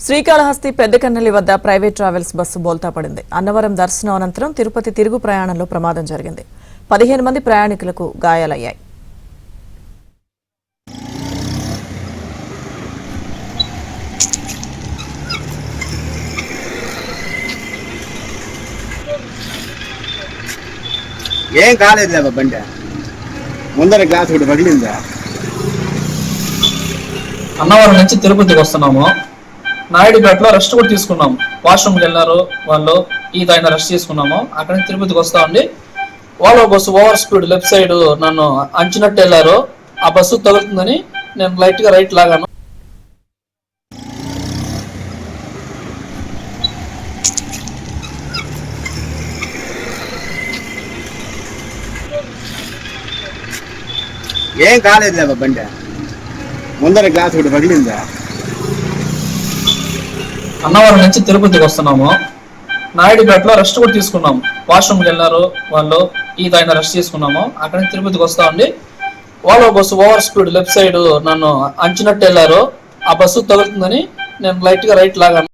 శ్రీకాళహస్తి పెద్దకన్నెల్లి వద్ద private travels bus బోల్తా పడింది. అన్నవరం దర్శనం అనంతరం తిరుపతి తిరుగు ప్రయాణంలో ప్రమాదం జరిగింది. 15 మంది ప్రయాణికులకు గాయాలయ్యాయి. ఏం కాలేదులే బండి ముందర గ్లాస్ ఒకటి పగిలిందా. అన్నవరం నుంచి తిరుపతికి వస్తున్నాము. నాయుడుపేటలో రెస్ట్ కూడా తీసుకున్నాము. వాష్రూమ్కి వెళ్ళినారు వాళ్ళు, ఈ తాగిన రెస్ట్ తీసుకున్నాము. అక్కడి నుంచి తిరుపతికి వస్తా ఉండి ఓలో bus over speed left side నన్ను అంచినట్టు వెళ్ళారు. ఆ బస్సు తగులుతుందని నేను లైట్గా రైట్ లాగాను. ఏం కాలేదులే బండి ముందర గ్లాస్ ఒకటి పగిలిందా. అన్నవరం నుంచి తిరుపతికి వస్తున్నాము. నాయుడుపేటలో రెస్ట్ కూడా తీసుకున్నాము. వాష్రూమ్కి వెళ్ళినారు వాళ్ళు, ఈ తాగిన రెస్ట్ తీసుకున్నాము. అక్కడి నుంచి తిరుపతికి వస్తా ఉండి ఓలో bus over speed left side నన్ను అంచినట్టు వెళ్ళారు. ఆ బస్సు తగులుతుందని నేను లైట్గా రైట్ లాగాను.